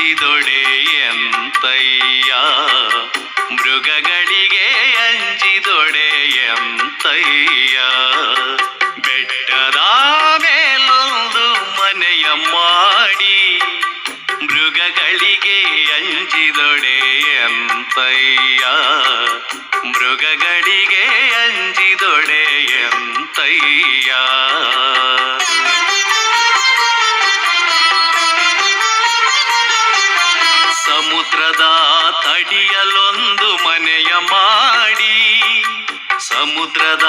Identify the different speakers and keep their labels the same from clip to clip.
Speaker 1: ಅಂಜಿದೊಡೆ ಎಂತಯ್ಯ, ಮೃಗಗಳಿಗೆ ಅಂಜಿದೊಡೆ ಎಂತಯ್ಯ. ಬೆಟ್ಟದ ಮೇಲೊಂದು ಮನೆಯ ಮಾಡಿ ಮೃಗಗಳಿಗೆ ಅಂಜಿದೊಡೆ ಎಂತಯ್ಯ, ಮೃಗಗಳಿಗೆ ಅಂಜಿದೊಡೆ ಎಂತಯ್ಯ. ಸಮುದ್ರದ ತಡಿಯಲೊಂದು ಮನೆಯ ಮಾಡಿ, ಸಮುದ್ರದ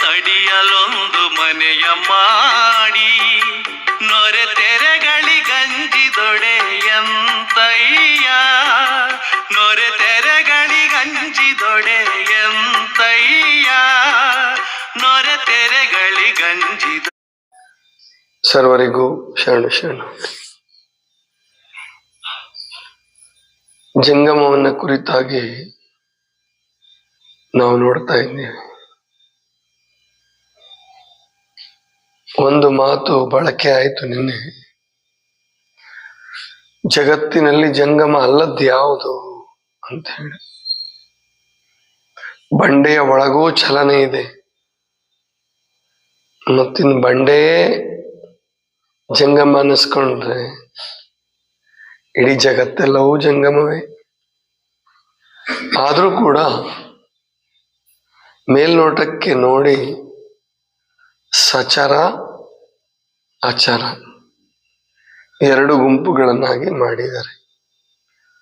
Speaker 1: ತಡಿಯಲೊಂದು ಮನೆಯ ಮಾಡಿ ನೊರೆ ತೆರೆಗಳಿಗಂಜಿದೊಡೆ ಎಂತಯ್ಯ, ನೊರೆ ತೆರೆಗಳಿಗಂಜಿದೊಡೆ ಎಂತಯ್ಯ, ನೊರೆ ತೆರೆಗಳಿಗಂಜಿದ.
Speaker 2: ಸರ್ವರಿಗೂ ಶರಣು ಶರಣು. ಜಂಗಮವನ್ನ ಕುರಿತಾಗಿ ನಾವು ನೋಡ್ತಾ ಇದ್ದೇವೆ. ಒಂದು ಮಾತು ಬಳಕೆ ಆಯಿತು ನಿನ್ನೆ, ಜಗತ್ತಿನಲ್ಲಿ ಜಂಗಮ ಅಲ್ಲದ್ದು ಯಾವುದು ಅಂತ ಹೇಳಿ. ಬಂಡೆಯ ಒಳಗೂ ಚಲನೆ ಇದೆ, ಮತ್ತಿನ್ ಬಂಡೆಯೇ ಜಂಗಮ ಅನ್ನಿಸ್ಕೊಂಡ್ರೆ ಇಡೀ ಜಗತ್ತೆಲ್ಲವೂ ಜಂಗಮವೇ. ಆದರೂ ಕೂಡ ಮೇಲ್ನೋಟಕ್ಕೆ ನೋಡಿ ಸಚರ ಅಚರ ಎರಡು ಗುಂಪುಗಳನ್ನಾಗಿ ಮಾಡಿದ್ದಾರೆ.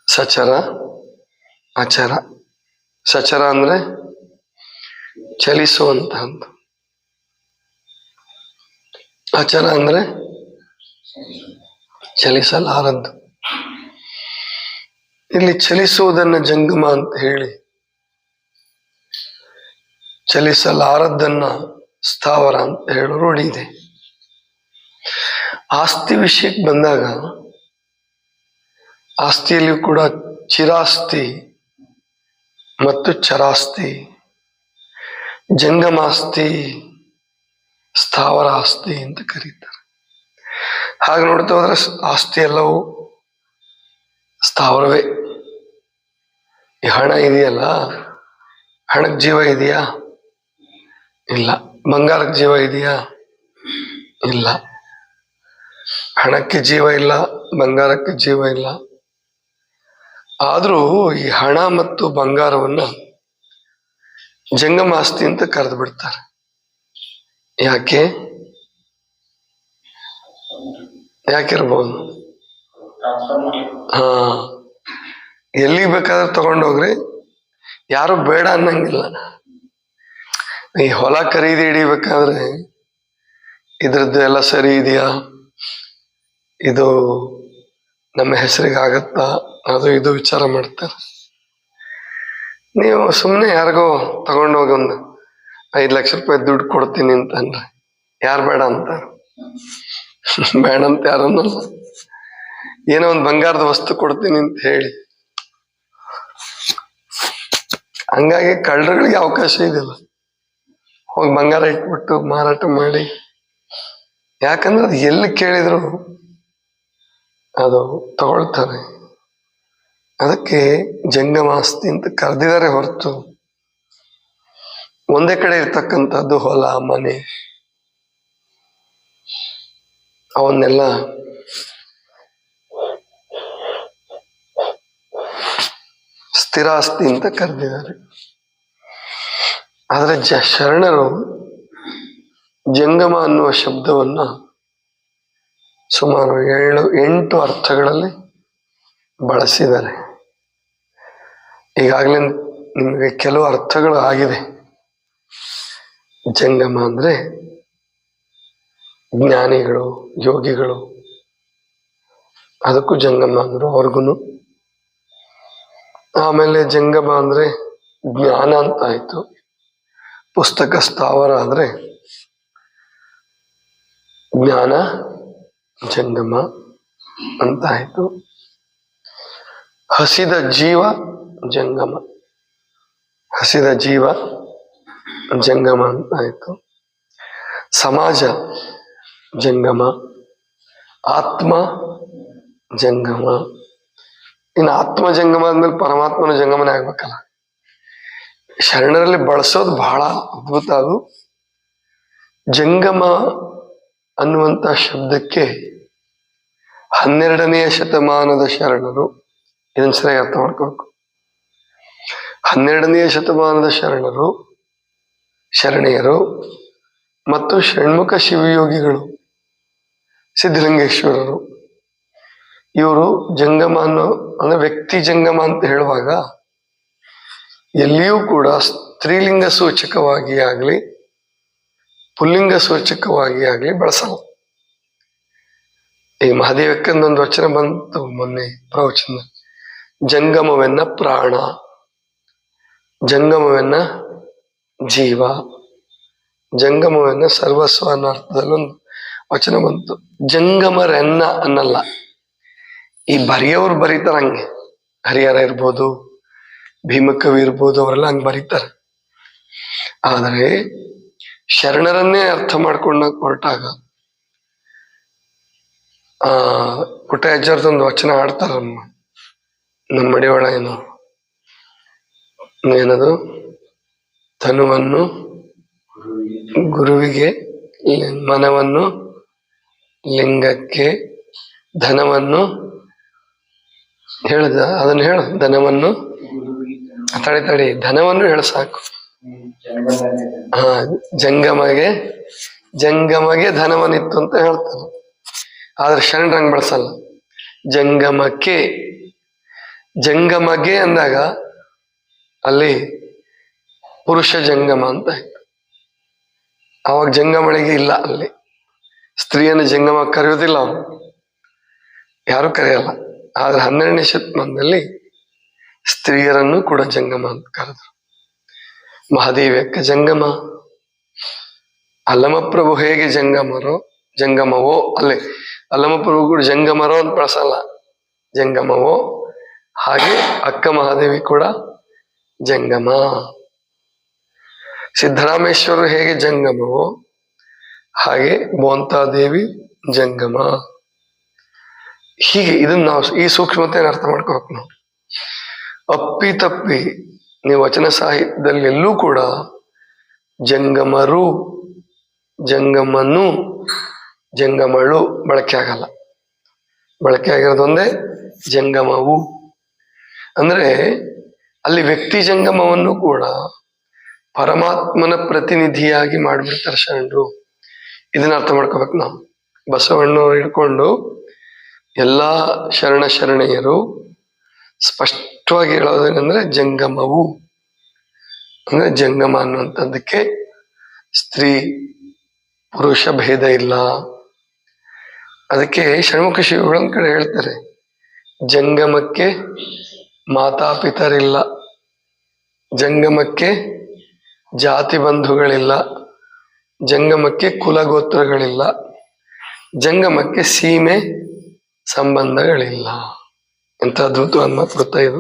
Speaker 2: ಸಚರ ಅಚರ. ಸಚರ ಅಂದ್ರೆ ಚಲಿಸುವಂತಹದ್ದು, ಅಚರ ಅಂದ್ರೆ ಚಲಿಸಲಾರದ್ದು. ಇಲ್ಲಿ ಚಲಿಸುವುದನ್ನ ಜಂಗಮ ಅಂತ ಹೇಳಿ, ಚಲಿಸಲಾರದ್ದನ್ನ ಸ್ಥಾವರ ಅಂತ ಹೇಳೋ ರೂಢಿ ಇದೆ. ಆಸ್ತಿ ವಿಷಯಕ್ಕೆ ಬಂದಾಗ ಆಸ್ತಿಯಲ್ಲಿ ಕೂಡ ಚಿರಾಸ್ತಿ ಮತ್ತು ಚರಾಸ್ತಿ, ಜಂಗಮಾಸ್ತಿ, ಸ್ಥಾವರ ಆಸ್ತಿ ಅಂತ ಕರೀತಾರೆ. ಹಾಗೆ ನೋಡ್ತಾ ಹೋದ್ರೆ ಆಸ್ತಿ ಎಲ್ಲವೂ ಸ್ಥಾವರವೇ. ಈ ಹಣ ಇದೆಯಲ್ಲ, ಹಣಕ್ಕೆ ಜೀವ ಇದೆಯಾ? ಇಲ್ಲ. ಬಂಗಾರಕ್ಕೆ ಜೀವ ಇದೆಯಾ? ಇಲ್ಲ. ಹಣಕ್ಕೆ ಜೀವ ಇಲ್ಲ, ಬಂಗಾರಕ್ಕೆ ಜೀವ ಇಲ್ಲ. ಆದ್ರೂ ಈ ಹಣ ಮತ್ತು ಬಂಗಾರವನ್ನ ಜಂಗಮಾಸ್ತಿ ಅಂತ ಕರೆದು ಬಿಡ್ತಾರೆ. ಯಾಕೆ? ಯಾಕಿರ್ಬೋದು? ಹಾ, ಎಲ್ಲಿ ಬೇಕಾದ್ರೆ ತಗೊಂಡೋಗ್ರಿ, ಯಾರು ಬೇಡ ಅನ್ನಂಗಿಲ್ಲ. ಈ ಹೊಲ ಖರೀದಿ ಹಿಡಿಬೇಕಾದ್ರೆ ಇದ್ರದ್ದು ಎಲ್ಲ ಸರಿ ಇದೆಯಾ, ಇದು ನಮ್ಮ ಹೆಸರಿಗೆ ಆಗತ್ತಾ, ಅದು ಇದು ವಿಚಾರ ಮಾಡ್ತಾರೆ. ನೀವು ಸುಮ್ಮನೆ ಯಾರಿಗೋ ತಗೊಂಡೋಗಿ ಒಂದು 5 ಲಕ್ಷ ರೂಪಾಯಿ ದುಡ್ಡು ಕೊಡ್ತೀನಿ ಅಂತಂದ್ರೆ ಯಾರು ಬೇಡ ಅಂತಾರ? ಬೇಡ ಅಂತ ಯಾರನ್ನಲ್ಲ. ಏನೋ ಒಂದು ಬಂಗಾರದ ವಸ್ತು ಕೊಡ್ತೀನಿ ಅಂತ ಹೇಳಿ. ಹಂಗಾಗಿ ಕಳ್ಳರುಗಳಿಗೆ ಅವಕಾಶ ಇದೆಯಲ್ಲ, ಹೋಗಿ ಬಂಗಾರ ಇಟ್ಬಿಟ್ಟು ಮಾರಾಟ ಮಾಡಿ. ಯಾಕಂದ್ರೆ ಅದು ಎಲ್ಲಿ ಕೇಳಿದ್ರು ಅದು ತಗೊಳ್ತಾರೆ. ಅದಕ್ಕೆ ಜಂಗಮಾಸ್ತಿ ಅಂತ ಕರೆದಿದ್ದಾರೆ ಹೊರತು ಒಂದೇ ಕಡೆ ಇರ್ತಕ್ಕಂಥದ್ದು ಹೊಲ ಮನೆ ಅವನ್ನೆಲ್ಲ ಸ್ಥಿರಾಸ್ತಿ ಅಂತ ಕರೆದಿದ್ದಾರೆ. ಆದ್ರೆ ಶರಣರು ಜಂಗಮ ಅನ್ನುವ ಶಬ್ದವನ್ನ ಸುಮಾರು 7-8 ಅರ್ಥಗಳಲ್ಲಿ ಬಳಸಿದ್ದಾರೆ. ಈಗಾಗಲೇ ನಿಮಗೆ ಕೆಲವು ಅರ್ಥಗಳು ಆಗಿದೆ. ಜಂಗಮ ಅಂದ್ರೆ ಜ್ಞಾನಿಗಳು, ಯೋಗಿಗಳು, ಅದಕ್ಕೂ ಜಂಗಮ ಅಂದ್ರು ಅವ್ರಿಗೂ. ಆಮೇಲೆ ಜಂಗಮ ಅಂದ್ರೆ ಜ್ಞಾನ ಅಂತ ಆಯ್ತು. ಪುಸ್ತಕ ಸ್ಥಾವರ ಅಂದ್ರೆ ಜ್ಞಾನ ಜಂಗಮ ಅಂತ ಆಯ್ತು. ಹಸಿದ ಜೀವ ಜಂಗಮ, ಹಸಿದ ಜೀವ ಜಂಗಮ ಅಂತ ಆಯ್ತು. ಸಮಾಜ ಜಂಗಮ, ಆತ್ಮ ಜಂಗಮ, ಇನ್ನು ಆತ್ಮ ಜಂಗಮ ಆದ್ಮೇಲೆ ಪರಮಾತ್ಮನ ಜಂಗಮನೇ ಆಗ್ಬೇಕಲ್ಲ. ಶರಣರಲ್ಲಿ ಬಳಸೋದು ಬಹಳ ಅದ್ಭುತ. ಅದು ಜಂಗಮ ಅನ್ನುವಂತ ಶಬ್ದಕ್ಕೆ 12ನೇ ಶತಮಾನದ ಶರಣರು, ಇದನ್ನ ಸರಿಯಾಗಿ ಅರ್ಥ ಮಾಡ್ಕೋಬೇಕು. 12ನೇ ಶತಮಾನದ ಶರಣೆಯರು ಮತ್ತು ಷಣ್ಮುಖ ಶಿವಯೋಗಿಗಳು, ಸಿದ್ಧಲಿಂಗೇಶ್ವರರು, ಇವರು ಜಂಗಮ ಅಂದ್ರೆ ವ್ಯಕ್ತಿ ಜಂಗಮ ಅಂತ ಹೇಳುವಾಗ ಎಲ್ಲಿಯೂ ಕೂಡ ಸ್ತ್ರೀಲಿಂಗ ಸೂಚಕವಾಗಿ ಆಗ್ಲಿ ಪುಲ್ಲಿಂಗ ಸೂಚಕವಾಗಿ ಆಗ್ಲಿ ಬಳಸಲ್ಲ. ಈ ಮಹಾದೇವಕ್ಕಂದೊಂದು ವಚನ ಬಂತು ಮೊನ್ನೆ ಪ್ರವಚನ, ಜಂಗಮವೆನ್ನ ಪ್ರಾಣ, ಜಂಗಮವೆನ್ನ ಜೀವ, ಜಂಗಮವೆನ್ನ ಸರ್ವಸ್ವ ಅನ್ನೋ ಅರ್ಥದಲ್ಲೊಂದು ವಚನ ಬಂತು. ಜಂಗಮರೆನ್ನ ಅನ್ನಲ್ಲ. ಈ ಬರೆಯೋರು ಬರೀತಾರ ಹಂಗೆ, ಹರಿಹರ ಇರ್ಬೋದು, ಭೀಮಕವಿ ಇರ್ಬೋದು, ಅವರೆಲ್ಲ ಹಂಗೆ ಬರೀತಾರೆ. ಆದರೆ ಶರಣರನ್ನೇ ಅರ್ಥ ಮಾಡ್ಕೊಂಡ ಹೊರಟಾಗ ಪುಟ್ಟಜ್ಜರದೊಂದು ವಚನ ಆಡ್ತಾರ ನಮ್ಮ ಮಡಿವಾಳ, ಏನದು, ತನುವನ್ನು ಗುರುವಿಗೆ, ಮನವನ್ನು ಲಿಂಗಕ್ಕೆ, ಧನವನ್ನು ಹೇಳ್ದ, ಅದನ್ನು ಹೇಳು, ಧನವನ್ನು ತಡಿ ಧನವನ್ನು ಹೇಳ ಸಾಕು. ಜಂಗಮಗೆ ಧನವನ್ನಿತ್ತು ಅಂತ ಹೇಳ್ತಾನೆ. ಆದ್ರೆ ಶರಣರಂಗ್ ಬಳಸಲ್ಲ. ಜಂಗಮಗೆ ಅಂದಾಗ ಅಲ್ಲಿ ಪುರುಷ ಜಂಗಮ ಅಂತ ಆಯ್ತು. ಅವಾಗ ಜಂಗಮಳಿಗೆ ಇಲ್ಲ, ಅಲ್ಲಿ ಸ್ತ್ರೀಯನ್ನು ಜಂಗಮ ಕರೆಯೋದಿಲ್ಲ, ಅವನು ಯಾರು ಕರೆಯಲ್ಲ. ಆದ್ರೆ 12ನೇ ಶತಮಾನದಲ್ಲಿ ಸ್ತ್ರೀಯರನ್ನು ಕೂಡ ಜಂಗಮ ಅಂತ ಕರೆದ್ರು. ಮಹಾದೇವ್ಯಕ್ಕ ಜಂಗಮ, ಅಲ್ಲಮಪ್ರಭು ಹೇಗೆ ಜಂಗಮವೋ ಅಲ್ಲೇ ಅಲ್ಲಮಪ್ರಭು ಕೂಡ ಜಂಗಮರೋ ಅಂತ ಬಳಸಲ್ಲ, ಜಂಗಮವೋ, ಹಾಗೆ ಅಕ್ಕ ಮಹಾದೇವಿ ಕೂಡ ಜಂಗಮ. ಸಿದ್ದರಾಮೇಶ್ವರರು ಹೇಗೆ ಜಂಗಮವೋ ಹಾಗೆ ಬೋಂತಾದೇವಿ ಜಂಗಮ. ಹೀಗೆ ಇದನ್ನ ನಾವು ಈ ಸೂಕ್ಷ್ಮತೆಯನ್ನು ಅರ್ಥ ಮಾಡ್ಕೋಬೇಕು ನಾವು. ಅಪ್ಪಿ ತಪ್ಪಿ ನೀವು ವಚನ ಸಾಹಿತ್ಯದಲ್ಲಿ ಎಲ್ಲೂ ಕೂಡ ಜಂಗಮರು, ಜಂಗಮನು, ಜಂಗಮಳು ಬಳಕೆ ಆಗಲ್ಲ. ಬಳಕೆ ಆಗಿರೋದೊಂದೇ ಜಂಗಮವು. ಅಂದ್ರೆ ಅಲ್ಲಿ ವ್ಯಕ್ತಿ ಜಂಗಮವನ್ನು ಕೂಡ ಪರಮಾತ್ಮನ ಪ್ರತಿನಿಧಿಯಾಗಿ ಮಾಡಿಬಿಡ್ತಾರೆ ಶರಣರು. ಇದನ್ನ ಅರ್ಥ ಮಾಡ್ಕೋಬೇಕು ನಾವು. ಬಸವಣ್ಣವ್ರು ಹಿಡ್ಕೊಂಡು ಎಲ್ಲಾ ಶರಣೆಯರು ಸ್ಪಷ್ಟವಾಗಿ ಹೇಳೋದೇನೆಂದ್ರೆ ಜಂಗಮವು ಅಂದ್ರೆ ಜಂಗಮ ಅನ್ನುವಂಥದ್ದಕ್ಕೆ ಸ್ತ್ರೀ ಪುರುಷ ಭೇದ ಇಲ್ಲ. ಅದಕ್ಕೆ ಷಣ್ಮುಖ ಶಿವಗಳೊಂದ್ ಕಡೆ ಹೇಳ್ತಾರೆ, ಜಂಗಮಕ್ಕೆ ಮಾತಾಪಿತರಿಲ್ಲ, ಜಂಗಮಕ್ಕೆ ಜಾತಿ ಬಂಧುಗಳಿಲ್ಲ, ಜಂಗಮಕ್ಕೆ ಕುಲಗೋತ್ರಗಳಿಲ್ಲ, ಜಂಗಮಕ್ಕೆ ಸೀಮೆ ಸಂಬಂಧಗಳಿಲ್ಲ. ಎಂತ ಅದ್ಭುತವಾದ ಮಾತು ಗೊತ್ತಾ ಇದು.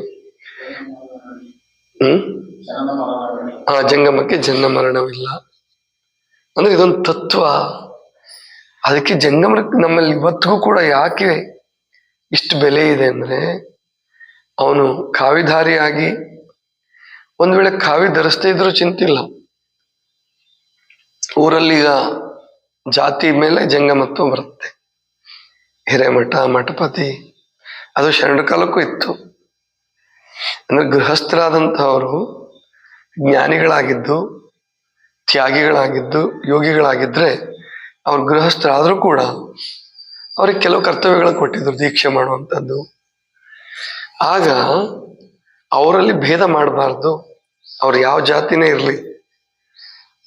Speaker 2: ಜಂಗಮಕ್ಕೆ ಜನ್ಮ ಮರಣವಿಲ್ಲ ಅಂದ್ರೆ ಇದೊಂದು ತತ್ವ. ಅದಕ್ಕೆ ಜಂಗಮ ನಮ್ಮಲ್ಲಿ ಇವತ್ತಿಗೂ ಕೂಡ ಯಾಕೆ ಇಷ್ಟು ಬೆಲೆ ಇದೆ ಅಂದ್ರೆ, ಅವನು ಕಾವಿಧಾರಿಯಾಗಿ ಒಂದ್ ವೇಳೆ ಕಾವಿ ಧರಿಸದೇ ಇದ್ರೂ ಚಿಂತಿಲ್ಲ. ಊರಲ್ಲಿ ಈಗ ಜಾತಿ ಮೇಲೆ ಜಂಗಮತ್ವ ಬರುತ್ತೆ. ಹಿರೇಮಠ, ಮಠಪತಿ, ಅದು ಶರಣರ ಕಾಲಕ್ಕೂ ಇತ್ತು. ಅಂದ್ರೆ ಗೃಹಸ್ಥರಾದಂಥವರು ಜ್ಞಾನಿಗಳಾಗಿದ್ದು, ತ್ಯಾಗಿಗಳಾಗಿದ್ದು, ಯೋಗಿಗಳಾಗಿದ್ರೆ ಅವ್ರ ಗೃಹಸ್ಥರಾದ್ರೂ ಕೂಡ ಅವ್ರಿಗೆ ಕೆಲವು ಕರ್ತವ್ಯಗಳು ಕೊಟ್ಟಿದ್ರು, ದೀಕ್ಷೆ ಮಾಡುವಂಥದ್ದು. ಆಗ ಅವರಲ್ಲಿ ಭೇದ ಮಾಡಬಾರ್ದು, ಅವ್ರು ಯಾವ ಜಾತಿನೇ ಇರಲಿ,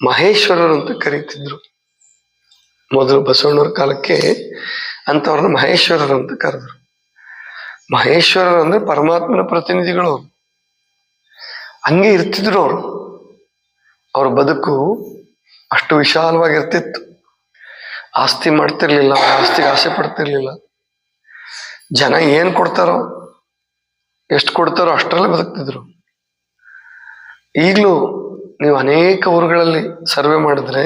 Speaker 2: ಮಹೇಶ್ವರರು ಅಂತ ಕರೀತಿದ್ರು. ಮೊದಲು ಬಸವಣ್ಣವ್ರ ಕಾಲಕ್ಕೆ ಅಂಥವ್ರನ್ನ ಮಹೇಶ್ವರರು ಅಂತ ಕರೆದ್ರು. ಮಹೇಶ್ವರರು ಅಂದ್ರೆ ಪರಮಾತ್ಮನ ಪ್ರತಿನಿಧಿಗಳು. ಹಂಗೆ ಇರ್ತಿದ್ರು ಅವರು. ಅವ್ರ ಬದುಕು ಅಷ್ಟು ವಿಶಾಲವಾಗಿರ್ತಿತ್ತು. ಆಸ್ತಿ ಮಾಡ್ತಿರ್ಲಿಲ್ಲ, ಆಸ್ತಿಗೆ ಆಸೆ ಪಡ್ತಿರ್ಲಿಲ್ಲ. ಜನ ಏನ್ ಕೊಡ್ತಾರೋ, ಎಷ್ಟು ಕೊಡ್ತಾರೋ ಅಷ್ಟರಲ್ಲೇ ಬದುಕ್ತಿದ್ರು. ಈಗಲೂ ನೀವು ಅನೇಕ ಊರುಗಳಲ್ಲಿ ಸರ್ವೆ ಮಾಡಿದ್ರೆ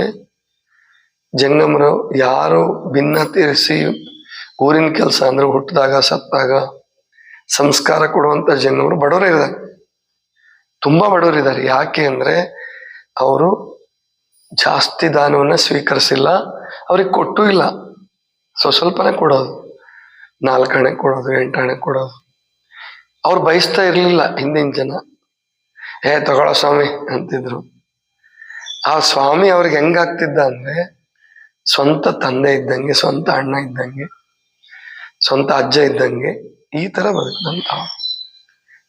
Speaker 2: ಜಂಗಮರು ಯಾರು ಭಿನ್ನ ತೀರಿಸಿ ಊರಿನ ಕೆಲಸ ಅಂದ್ರೆ ಹುಟ್ಟಿದಾಗ, ಸತ್ತಾಗ, ಸಂಸ್ಕಾರ ಕೊಡುವಂತ ಜಂಗಮರು ಬಡವರು ಇದ್ದಾರೆ, ತುಂಬಾ ಬಡವರು ಇದ್ದಾರೆ. ಯಾಕೆ ಅಂದ್ರೆ ಅವರು ಜಾಸ್ತಿ ದಾನವನ್ನ ಸ್ವೀಕರಿಸಿಲ್ಲ, ಅವ್ರಿಗೆ ಕೊಟ್ಟೂ ಇಲ್ಲ. ಸ್ವಲ್ಪನೇ ಕೊಡೋದು, 4 ಆಣೆ ಕೊಡೋದು, 8 ಆಣೆ ಕೊಡೋದು. ಅವ್ರು ಬಯಸ್ತಾ ಇರ್ಲಿಲ್ಲ. ಹಿಂದಿನ ಜನ ತಗೊಳ್ಳೋ ಸ್ವಾಮಿ ಅಂತಿದ್ರು. ಆ ಸ್ವಾಮಿ ಅವ್ರಿಗೆ ಹೆಂಗಾಗ್ತಿದ್ದ ಅಂದ್ರೆ ಸ್ವಂತ ತಂದೆ ಇದ್ದಂಗೆ, ಸ್ವಂತ ಅಣ್ಣ ಇದ್ದಂಗೆ, ಸ್ವಂತ ಅಜ್ಜ ಇದ್ದಂಗೆ, ಈ ತರ ಬದುಕದಂತ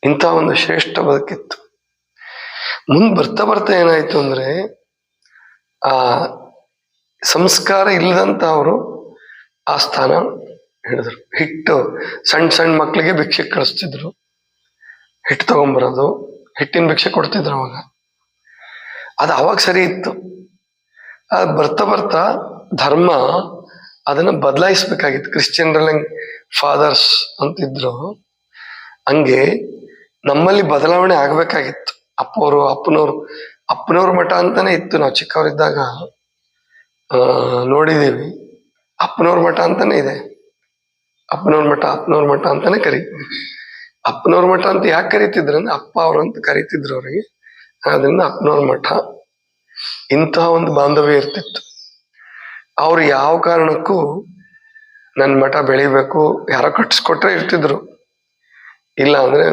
Speaker 2: ಇಂಥ ಒಂದು ಶ್ರೇಷ್ಠ ಬದುಕಿತ್ತು. ಮುಂದ್ ಬರ್ತಾ ಬರ್ತಾ ಏನಾಯ್ತು ಅಂದ್ರೆ ಆ ಸಂಸ್ಕಾರ ಇಲ್ಲದಂತ ಅವರು ಆ ಸ್ಥಾನ ಹಿಡಿದ್ರು. ಹಿಟ್ಟು ಸಣ್ಣ ಸಣ್ಣ ಮಕ್ಳಿಗೆ ಭಿಕ್ಷೆ ಕಳಿಸ್ತಿದ್ರು, ಹಿಟ್ಟು ತಗೊಂಬರೋದು, ಹಿಟ್ಟಿನ ಭಿಕ್ಷೆ ಕೊಡ್ತಿದ್ರು ಅವಾಗ. ಅದು ಅವಾಗ ಸರಿ ಇತ್ತು. ಅದು ಬರ್ತಾ ಬರ್ತಾ ಧರ್ಮ ಅದನ್ನ ಬದಲಾಯಿಸ್ಬೇಕಾಗಿತ್ತು. ಕ್ರಿಶ್ಚಿಯನ್ರಲ್ಲಿ ಫಾದರ್ಸ್ ಅಂತಿದ್ರು, ಹಂಗೆ ನಮ್ಮಲ್ಲಿ ಬದಲಾವಣೆ ಆಗ್ಬೇಕಾಗಿತ್ತು. ಅಪ್ಪನವ್ರ ಮಠ ಅಂತಾನೆ ಇತ್ತು. ನಾವು ಚಿಕ್ಕವರಿದ್ದಾಗ ನೋಡಿದೀವಿ. ಅಪ್ಪನವ್ರ ಮಠ ಅಂತಾನೆ ಇದೆ. ಅಪ್ಪನವ್ರ ಮಠ ಅಂತಾನೆ ಕರೀತೀವಿ. ಅಪ್ಪನವ್ರ ಮಠ ಅಂತ ಯಾಕೆ ಕರಿತಿದ್ರು ಅಂದ್ರೆ ಅಪ್ಪ ಅವ್ರು ಅಂತ ಕರಿತಿದ್ರು ಅವ್ರಿಗೆ, ಅದರಿಂದ ಅಪ್ಪನವ್ರ ಮಠ. ಇಂತಹ ಒಂದು ಬಾಂಧವ್ಯ ಇರ್ತಿತ್ತು. ಅವ್ರು ಯಾವ ಕಾರಣಕ್ಕೂ ನನ್ನ ಮಠ ಬೆಳಿಬೇಕು, ಯಾರೋ ಕಟ್ಸ್ಕೊಟ್ರೆ ಇರ್ತಿದ್ರು, ಇಲ್ಲ ಅಂದ್ರೆ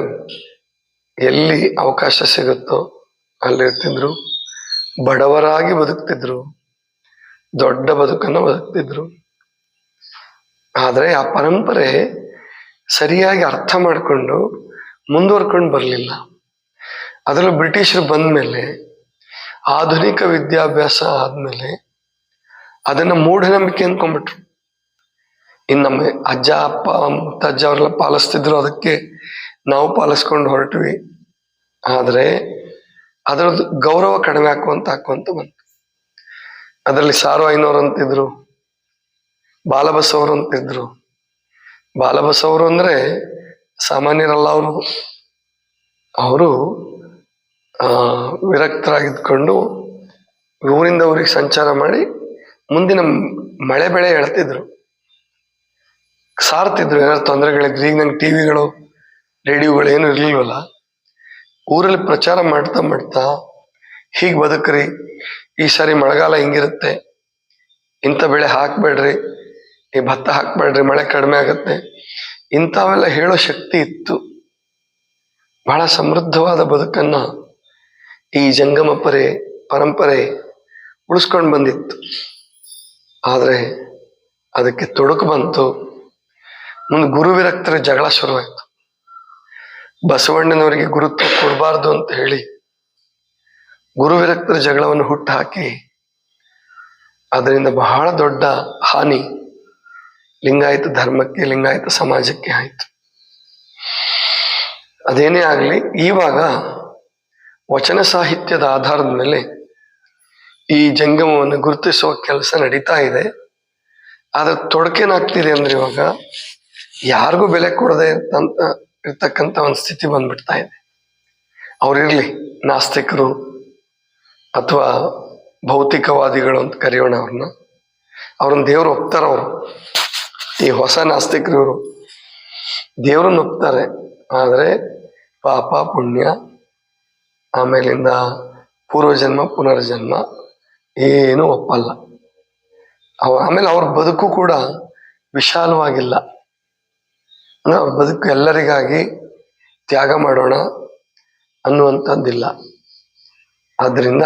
Speaker 2: ಎಲ್ಲಿ ಅವಕಾಶ ಸಿಗುತ್ತೋ ಅಲ್ಲಿ ಇರ್ತಿದ್ರು. ಬಡವರಾಗಿ ಬದುಕ್ತಿದ್ರು, ದೊಡ್ಡ ಬದುಕನ್ನು ಬದುಕ್ತಿದ್ರು. ಆದ್ರೆ ಆ ಪರಂಪರೆ ಸರಿಯಾಗಿ ಅರ್ಥ ಮಾಡಿಕೊಂಡು ಮುಂದುವರ್ಕೊಂಡು ಬರಲಿಲ್ಲ. ಅದರಲ್ಲೂ ಬ್ರಿಟಿಷರು ಬಂದ್ಮೇಲೆ, ಆಧುನಿಕ ವಿದ್ಯಾಭ್ಯಾಸ ಆದ್ಮೇಲೆ ಅದನ್ನ ಮೂಢನಂಬಿಕೆ ಅನ್ಕೊಂಡ್ಬಿಟ್ರು. ಇನ್ನು ನಮ್ಮ ಅಜ್ಜ ಅಪ್ಪ ಮುತ್ತಜ್ಜ ಅವರೆಲ್ಲ ಪಾಲಿಸ್ತಿದ್ರು, ಅದಕ್ಕೆ ನಾವು ಪಾಲಿಸ್ಕೊಂಡು ಹೊರಟ್ವಿ. ಆದ್ರೆ ಅದರದ್ದು ಗೌರವ ಕಡಿಮೆ ಹಾಕುವಂತ ಬಂತು. ಅದರಲ್ಲಿ ಸಾರು ಐನೋರು ಅಂತಿದ್ರು, ಬಾಲಬಸವರು ಅಂತಿದ್ರು. ಬಾಲಬಸವರು ಅಂದ್ರೆ ಸಾಮಾನ್ಯರಲ್ಲ. ಅವರು ವಿರಕ್ತರಾಗಿದ್ಕೊಂಡು ಊರಿಂದ ಊರಿಗೆ ಸಂಚಾರ ಮಾಡಿ ಮುಂದಿನ ಮಳೆ ಬೆಳೆ ಹೇಳ್ತಿದ್ರು, ಸಾರ್ತಿದ್ರು. ಏನಾದ್ರು ತೊಂದರೆಗಳಿದ್ರು, ಈಗ ನಂಗೆ ಟಿವಿಗಳು ರೇಡಿಯೋಗಳು ಏನು ಇರ್ಲಿಲ್ವಲ್ಲ, ಊರಲ್ಲಿ ಪ್ರಚಾರ ಮಾಡ್ತಾ ಮಾಡ್ತಾ ಹೀಗ್ ಬದುಕ್ರಿ, ಈ ಸಾರಿ ಮಳೆಗಾಲ ಹಿಂಗಿರುತ್ತೆ, ಇಂಥ ಬೆಳೆ ಹಾಕ್ಬೇಡ್ರಿ, ಈ ಭತ್ತ ಹಾಕ್ಬೇಡ್ರಿ, ಮಳೆ ಕಡಿಮೆ ಆಗತ್ತೆ, ಇಂಥವೆಲ್ಲ ಹೇಳೋ ಶಕ್ತಿ ಇತ್ತು. ಬಹಳ ಸಮೃದ್ಧವಾದ ಬದುಕನ್ನ ಈ ಜಂಗಮ ಪರಂಪರೆ ಉಳಿಸ್ಕೊಂಡು ಬಂದಿತ್ತು. ಆದ್ರೆ ಅದಕ್ಕೆ ತೊಡಕು ಬಂತು. ಮುಂದೆ ಗುರು ವಿರಕ್ತರ ಜಗಳ ಶುರುವಾಯ್ತು. ಬಸವಣ್ಣನವರಿಗೆ ಗುರುತ್ವ ಕೊಡಬಾರ್ದು ಅಂತ ಹೇಳಿ ಗುರು ವಿರಕ್ತರ ಜಗಳವನ್ನು ಹುಟ್ಟು ಹಾಕಿ ಅದರಿಂದ ಬಹಳ ದೊಡ್ಡ ಹಾನಿ ಲಿಂಗಾಯತ ಧರ್ಮಕ್ಕೆ, ಲಿಂಗಾಯತ ಸಮಾಜಕ್ಕೆ ಆಯ್ತು. ಅದೇನೇ ಆಗ್ಲಿ, ಇವಾಗ ವಚನ ಸಾಹಿತ್ಯದ ಆಧಾರದ ಮೇಲೆ ಈ ಜಂಗಮವನ್ನು ಗುರುತಿಸುವ ಕೆಲಸ ನಡೀತಾ ಇದೆ. ಆದ್ರೆ ತೊಡಕೇನಾಗ್ತಿದೆ ಅಂದ್ರೆ ಇವಾಗ ಯಾರಿಗೂ ಬೆಲೆ ಕೊಡದೆ ಇರ್ತಕ್ಕಂಥ ಒಂದು ಸ್ಥಿತಿ ಬಂದ್ಬಿಡ್ತಾ ಇದೆ. ಅವ್ರಿರ್ಲಿ ನಾಸ್ತಿಕರು ಅಥವಾ ಭೌತಿಕವಾದಿಗಳು ಅಂತ ಕರೆಯೋಣ ಅವ್ರನ್ನ ದೇವ್ರು ಒಪ್ತಾರ. ಅವರು ಈ ಹೊಸ ನಾಸ್ತಿಕರು ಇವರು ದೇವ್ರನ್ನ ಒಪ್ತಾರೆ, ಆದ್ರೆ ಪಾಪ ಪುಣ್ಯ, ಆಮೇಲಿಂದ ಪೂರ್ವಜನ್ಮ ಪುನರ್ಜನ್ಮ ಏನು ಒಪ್ಪಲ್ಲ. ಆಮೇಲೆ ಅವ್ರ ಬದುಕು ಕೂಡ ವಿಶಾಲವಾಗಿಲ್ಲ. ಅವ್ರ ಬದುಕು ಎಲ್ಲರಿಗಾಗಿ ತ್ಯಾಗ ಮಾಡೋಣ ಅನ್ನುವಂಥದ್ದಿಲ್ಲ. ಆದ್ರಿಂದ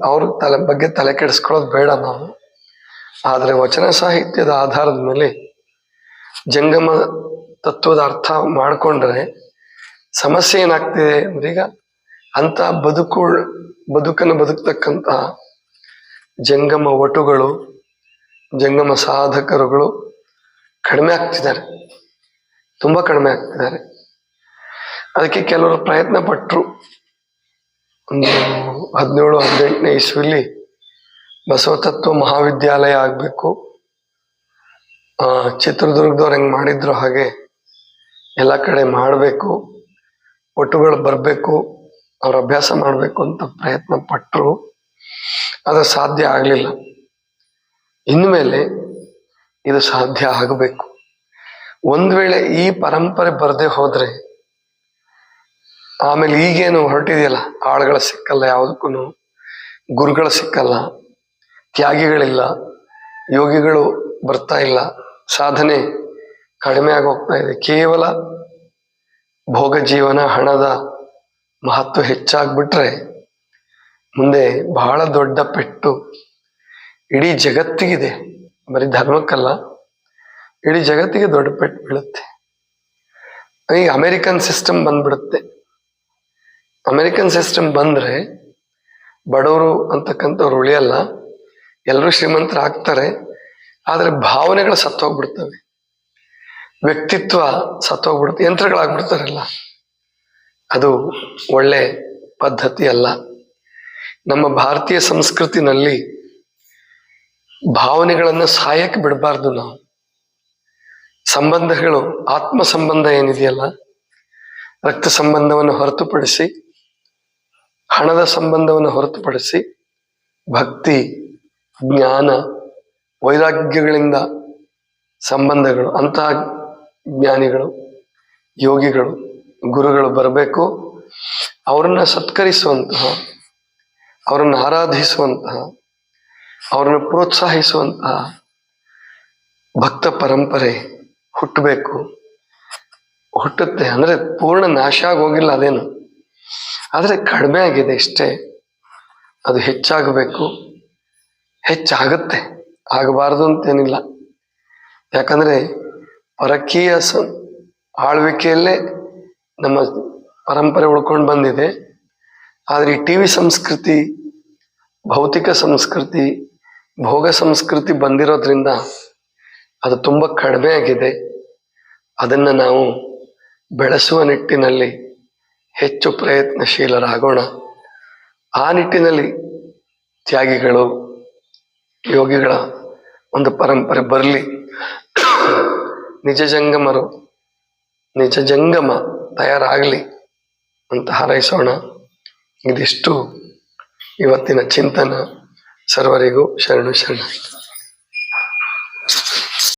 Speaker 2: ಅವ್ರ ಬಗ್ಗೆ ತಲೆ ಕೆಡಿಸ್ಕೊಳ್ಳೋದು ಬೇಡ ನಾವು. ಆದ್ರೆ ವಚನ ಸಾಹಿತ್ಯದ ಆಧಾರದ ಮೇಲೆ ಜಂಗಮ ತತ್ವದ ಅರ್ಥ ಮಾಡ್ಕೊಂಡ್ರೆ ಸಮಸ್ಯೆ ಏನಾಗ್ತಿದೆ ಅಂದ್ರೆ, ಈಗ ಅಂತ ಬದುಕನ್ನು ಬದುಕ್ತಕ್ಕಂತ ಜಂಗಮ ವಟುಗಳು, ಜಂಗಮ ಸಾಧಕರುಗಳು ಕಡಿಮೆ ಆಗ್ತಿದ್ದಾರೆ, ತುಂಬಾ ಕಡಿಮೆ ಆಗ್ತಿದ್ದಾರೆ. ಅದಕ್ಕೆ ಕೆಲವರು ಪ್ರಯತ್ನ ಪಟ್ರು. ಒಂದು 17-18ನೇ ಇಸ್ವಿಲಿ ಬಸವ ತತ್ವ ಮಹಾವಿದ್ಯಾಲಯ ಆಗ್ಬೇಕು, ಚಿತ್ರದುರ್ಗದವ್ರು ಹೆಂಗ್ ಮಾಡಿದ್ರು ಹಾಗೆ ಎಲ್ಲ ಕಡೆ ಮಾಡಬೇಕು, ಒಟ್ಟುಗಳು ಬರಬೇಕು, ಅವ್ರ ಅಭ್ಯಾಸ ಮಾಡಬೇಕು ಅಂತ ಪ್ರಯತ್ನ ಪಟ್ರು. ಅದು ಸಾಧ್ಯ ಆಗಲಿಲ್ಲ. ಇನ್ಮೇಲೆ ಇದು ಸಾಧ್ಯ ಆಗಬೇಕು. ಒಂದ್ ವೇಳೆ ಈ ಪರಂಪರೆ ಬರದೆ ಹೋದ್ರೆ ಆಮೇಲೆ ಈಗೇನು ಹೊರಟಿದೆಯಲ್ಲ, ಆಳುಗಳ ಸಿಕ್ಕಲ್ಲ, ಯಾವುದಕ್ಕೂ ಗುರುಗಳು ಸಿಕ್ಕಲ್ಲ, ತ್ಯಾಗಿಗಳಿಲ್ಲ, ಯೋಗಿಗಳು ಬರ್ತಾ ಇಲ್ಲ, ಸಾಧನೆ ಕಡಿಮೆ ಆಗಿ ಹೋಗ್ತಾ ಇದೆ, ಕೇವಲ ಭೋಗ ಜೀವನ, ಹಣದ ಮಹತ್ವ ಹೆಚ್ಚಾಗ್ಬಿಟ್ರೆ ಮುಂದೆ ಬಹಳ ದೊಡ್ಡ ಪೆಟ್ಟು ಇಡೀ ಜಗತ್ತಿಗಿದೆ, ಬರೀ ಧರ್ಮಕ್ಕಲ್ಲ, ಇಡೀ ಜಗತ್ತಿಗೆ ದೊಡ್ಡ ಪೆಟ್ಟು ಬೀಳುತ್ತೆ. ಈಗ ಅಮೆರಿಕನ್ ಸಿಸ್ಟಮ್ ಬಂದ್ಬಿಡುತ್ತೆ. ಅಮೆರಿಕನ್ ಸಿಸ್ಟಮ್ ಬಂದ್ರೆ ಬಡವರು ಅಂತಕ್ಕಂಥವ್ರು ಉಳಿಯಲ್ಲ, ಎಲ್ಲರೂ ಶ್ರೀಮಂತರಾಗ್ತಾರೆ, ಆದ್ರೆ ಭಾವನೆಗಳು ಸತ್ತೋಗ್ಬಿಡ್ತವೆ, ವ್ಯಕ್ತಿತ್ವ ಸತ್ತೋಗ್ಬಿಡುತ್ತೆ, ಯಂತ್ರಗಳಾಗ್ಬಿಡ್ತಾರಲ್ಲ. ಅದು ಒಳ್ಳೆ ಪದ್ಧತಿ ಅಲ್ಲ. ನಮ್ಮ ಭಾರತೀಯ ಸಂಸ್ಕೃತಿನಲ್ಲಿ ಭಾವನೆಗಳನ್ನು ಸಾಯಕ್ಕೆ ಬಿಡಬಾರ್ದು ನಾವು. ಸಂಬಂಧಗಳು, ಆತ್ಮ ಸಂಬಂಧ ಏನಿದೆಯಲ್ಲ, ರಕ್ತ ಸಂಬಂಧವನ್ನು ಹೊರತುಪಡಿಸಿ, ಹಣದ ಸಂಬಂಧವನ್ನು ಹೊರತುಪಡಿಸಿ, ಭಕ್ತಿ, ಜ್ಞಾನ, ವೈರಾಗ್ಯಗಳಿಂದ ಸಂಬಂಧಗಳು, ಅಂತಹ ಜ್ಞಾನಿಗಳು, ಯೋಗಿಗಳು, ಗುರುಗಳು ಬರಬೇಕು. ಅವರನ್ನ ಸತ್ಕರಿಸುವಂತಹ, ಅವರನ್ನು ಆರಾಧಿಸುವಂತಹ, ಅವರನ್ನು ಪ್ರೋತ್ಸಾಹಿಸುವಂತಹ ಭಕ್ತ ಪರಂಪರೆ ಹುಟ್ಟಬೇಕು. ಹುಟ್ಟುತ್ತೆ ಅಂದ್ರೆ ಪೂರ್ಣ ನಾಶ ಆಗೋಗಿಲ್ಲ ಅದೇನು, ಆದರೆ ಕಡಿಮೆ ಆಗಿದೆ ಇಷ್ಟೇ. ಅದು ಹೆಚ್ಚಾಗಬೇಕು, ಹೆಚ್ಚಾಗುತ್ತೆ, ಆಗಬಾರದು ಅಂತೇನಿಲ್ಲ. ಯಾಕಂದ್ರೆ ಪರಕೀಯ ಆಳ್ವಿಕೆಯಲ್ಲೇ ನಮ್ಮ ಪರಂಪರೆ ಉಳ್ಕೊಂಡು ಬಂದಿದೆ. ಆದರೆ ಈ ಟಿವಿ ಸಂಸ್ಕೃತಿ, ಭೌತಿಕ ಸಂಸ್ಕೃತಿ, ಭೋಗ ಸಂಸ್ಕೃತಿ ಬಂದಿರೋದ್ರಿಂದ ಅದು ತುಂಬ ಕಡಿಮೆ ಆಗಿದೆ. ಅದನ್ನು ನಾವು ಬೆಳೆಸುವ ನಿಟ್ಟಿನಲ್ಲಿ ಹೆಚ್ಚು ಪ್ರಯತ್ನಶೀಲರಾಗೋಣ. ಆ ನಿಟ್ಟಿನಲ್ಲಿ ತ್ಯಾಗಿಗಳು, ಯೋಗಿಗಳ ಒಂದು ಪರಂಪರೆ ಬರಲಿ. ನಿಜ ಜಂಗಮ ತಯಾರಾಗಲಿ ಅಂತ ಹಾರೈಸೋಣ. ಇದಿಷ್ಟು ಇವತ್ತಿನ ಚಿಂತನ. ಸರ್ವರಿಗೂ ಶರಣು ಶರಣ.